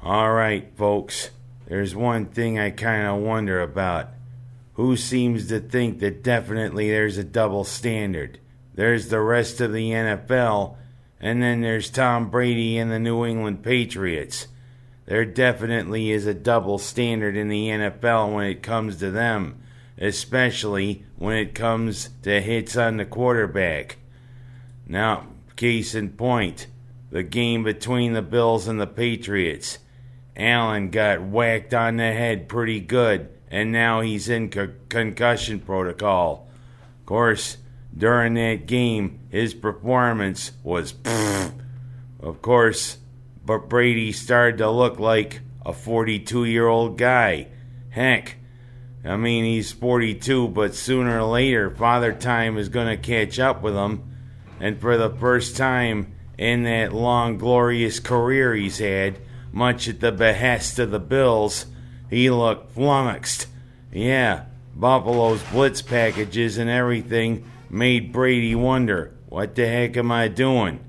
Alright, folks, there's one thing I kinda wonder about. Who seems to think that definitely there's a double standard? There's the rest of the NFL, and then there's Tom Brady and the New England Patriots. There definitely is a double standard in the NFL when it comes to them, especially when it comes to hits on the quarterback. Now, case in point, the game between the Bills and the Patriots. Allen got whacked on the head pretty good, and now he's in concussion protocol. Of course, during that game, his performance was Of course, but Brady started to look like a 42-year-old guy. Heck, I mean, he's 42, but sooner or later, Father Time is going to catch up with him. And for the first time in that long, glorious career he's had, much at the behest of the Bills, he looked flummoxed. Yeah, Buffalo's blitz packages and everything made Brady wonder, what the heck am I doing?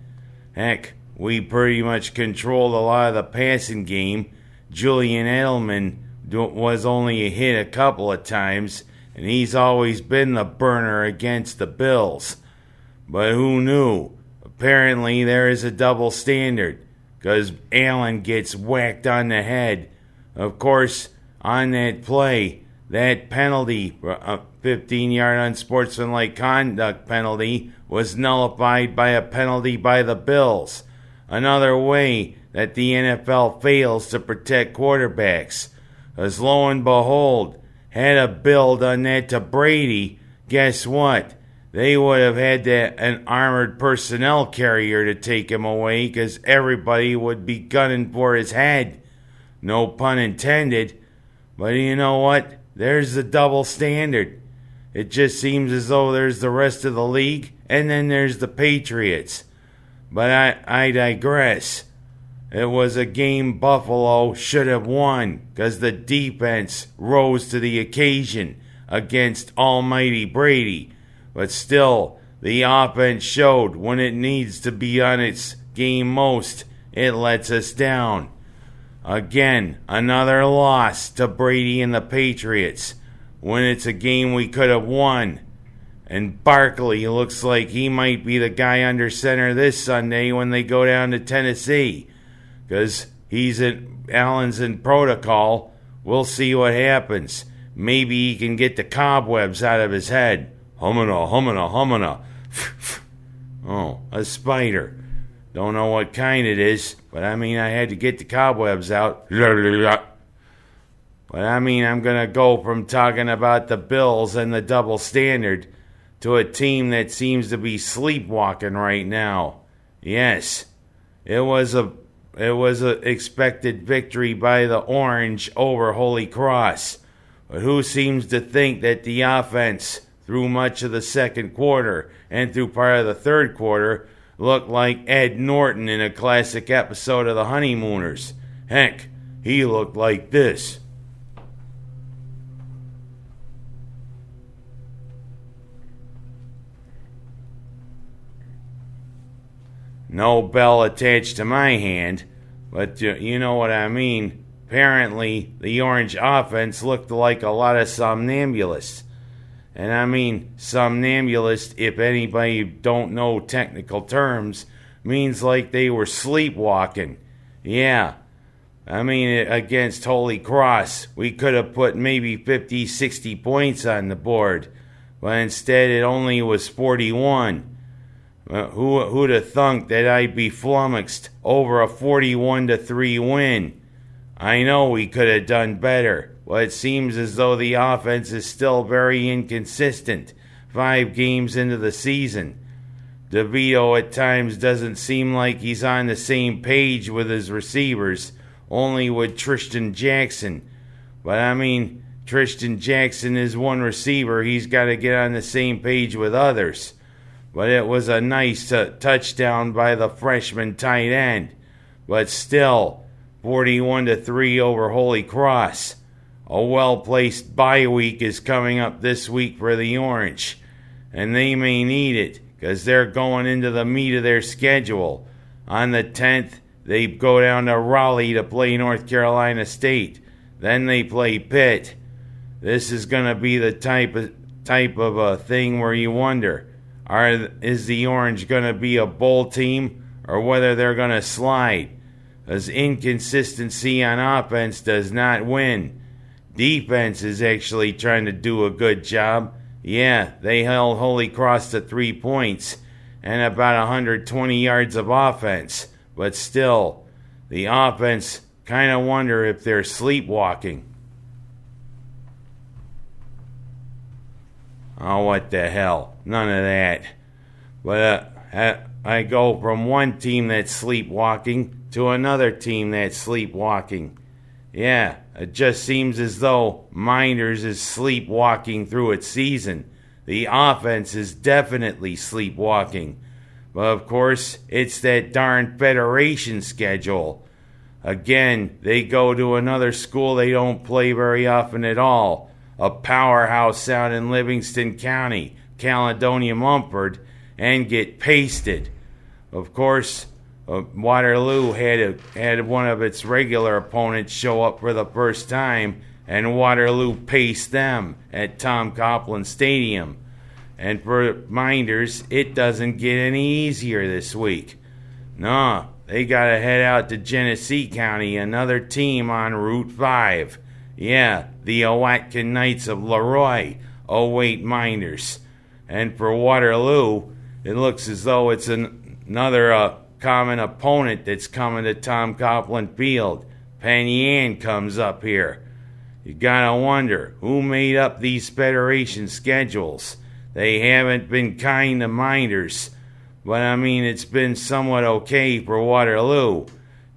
Heck, we pretty much controlled a lot of the passing game. Julian Edelman was only hit a couple of times, and he's always been the burner against the Bills. But who knew? Apparently there is a double standard, because Allen gets whacked on the head. Of course, on that play, that penalty, a 15-yard unsportsmanlike conduct penalty, was nullified by a penalty by the Bills. Another way that the NFL fails to protect quarterbacks. As lo and behold, had a Bill done that to Brady, guess what? They would have had an armored personnel carrier to take him away because everybody would be gunning for his head. No pun intended. But you know what? There's the double standard. It just seems as though there's the rest of the league, and then there's the Patriots. But I digress. It was a game Buffalo should have won because the defense rose to the occasion against almighty Brady. But still, the offense showed when it needs to be on its game most, it lets us down. Again, another loss to Brady and the Patriots when it's a game we could have won. And Barkley looks like he might be the guy under center this Sunday when they go down to Tennessee. Because Allen's in protocol. We'll see what happens. Maybe he can get the cobwebs out of his head. Humana. Oh, a spider. Don't know what kind it is, but I mean, I had to get the cobwebs out. But I mean, I'm going to go from talking about the Bills and the double standard to a team that seems to be sleepwalking right now. Yes, it was a expected victory by the Orange over Holy Cross. But who seems to think that the offense through much of the second quarter and through part of the third quarter looked like Ed Norton in a classic episode of The Honeymooners? Heck, he looked like this. No bell attached to my hand, but you know what I mean. Apparently, the Orange offense looked like a lot of somnambulists. And I mean, somnambulist, if anybody don't know technical terms, means like they were sleepwalking. Yeah. I mean, against Holy Cross, we could have put maybe 50, 60 points on the board. But instead, it only was 41. Who'd have thunk that I'd be flummoxed over a 41-3 win? I know we could have done better, but it seems as though the offense is still very inconsistent 5 games into the season. DeVito at times doesn't seem like he's on the same page with his receivers, only with Tristan Jackson. But I mean, Tristan Jackson is one receiver, he's got to get on the same page with others. But it was a nice touchdown by the freshman tight end. But still, 41-3 over Holy Cross. A well-placed bye week is coming up this week for the Orange. And they may need it, because they're going into the meat of their schedule. On the 10th, they go down to Raleigh to play North Carolina State. Then they play Pitt. This is going to be the type of a thing where you wonder, is the Orange going to be a bowl team or whether they're going to slide? As inconsistency on offense does not win. Defense is actually trying to do a good job. Yeah, they held Holy Cross to 3 points and about 120 yards of offense. But still, the offense kind of wonder if they're sleepwalking. Oh, what the hell. None of that. But I go from one team that's sleepwalking to another team that's sleepwalking. Yeah, it just seems as though Mynderse is sleepwalking through its season. The offense is definitely sleepwalking. But of course, it's that darn Federation schedule. Again, they go to another school they don't play very often at all. A powerhouse out in Livingston County, Caledonia Mumford, and get pasted. Of course, Waterloo had one of its regular opponents show up for the first time, and Waterloo paced them at Tom Coughlin Stadium. And for Mynderse, it doesn't get any easier this week. No, they gotta head out to Genesee County, another team on Route 5. Yeah, the Owatkin Knights of Leroy await Mynderse. And for Waterloo, it looks as though it's another common opponent that's coming to Tom Coughlin Field. Pennies comes up here. You gotta wonder, who made up these Federation schedules? They haven't been kind to Mynderse, but I mean, it's been somewhat okay for Waterloo.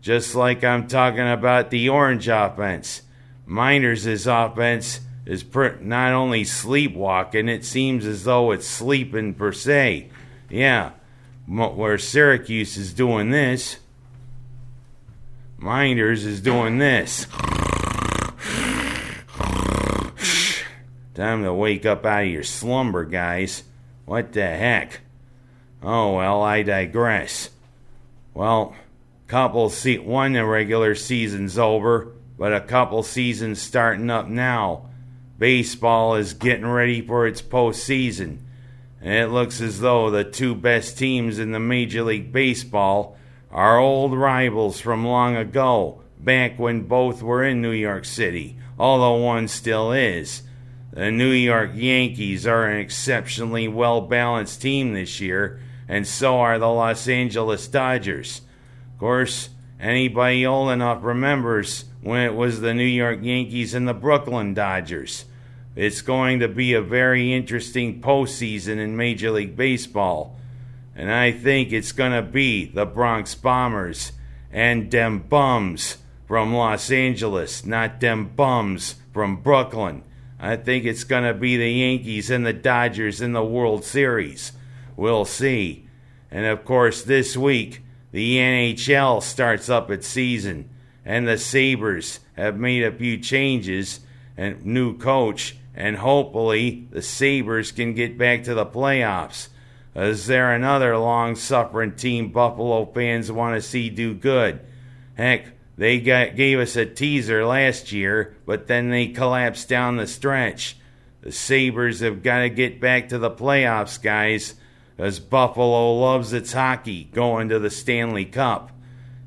Just like I'm talking about the Orange offense. Mynderse's offense is not only sleepwalking, it seems as though it's sleeping per se. Yeah, where Syracuse is doing this, Mynderse is doing this. Time to wake up out of your slumber, guys. What the heck? Oh, well, I digress. Well, one the regular season's over, but a couple seasons starting up now. Baseball is getting ready for its postseason. And it looks as though the two best teams in the Major League Baseball are old rivals from long ago, back when both were in New York City, although one still is. The New York Yankees are an exceptionally well-balanced team this year, and so are the Los Angeles Dodgers. Of course, anybody old enough remembers when it was the New York Yankees and the Brooklyn Dodgers. It's going to be a very interesting postseason in Major League Baseball. And I think it's going to be the Bronx Bombers and dem bums from Los Angeles, not dem bums from Brooklyn. I think it's going to be the Yankees and the Dodgers in the World Series. We'll see. And of course, this week, the NHL starts up its season. And the Sabres have made a few changes and new coach. And hopefully, the Sabres can get back to the playoffs. Is there another long-suffering team Buffalo fans want to see do good? Heck, they gave us a teaser last year, but then they collapsed down the stretch. The Sabres have got to get back to the playoffs, guys, as Buffalo loves its hockey going to the Stanley Cup.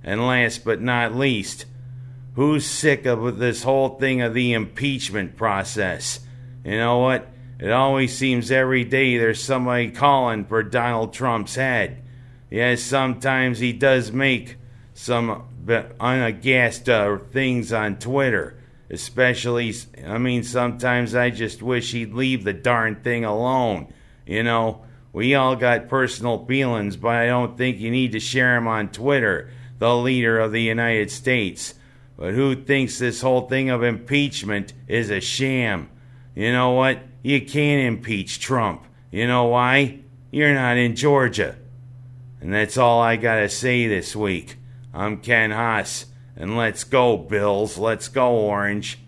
And last but not least, who's sick of this whole thing of the impeachment process? You know what? It always seems every day there's somebody calling for Donald Trump's head. Yes, sometimes he does make some unaghast things on Twitter. Especially, sometimes I just wish he'd leave the darn thing alone. You know, we all got personal feelings, but I don't think you need to share them on Twitter, the leader of the United States. But who thinks this whole thing of impeachment is a sham? You know what? You can't impeach Trump. You know why? You're not in Georgia. And that's all I gotta say this week. I'm Ken Haas, and let's go, Bills. Let's go, Orange.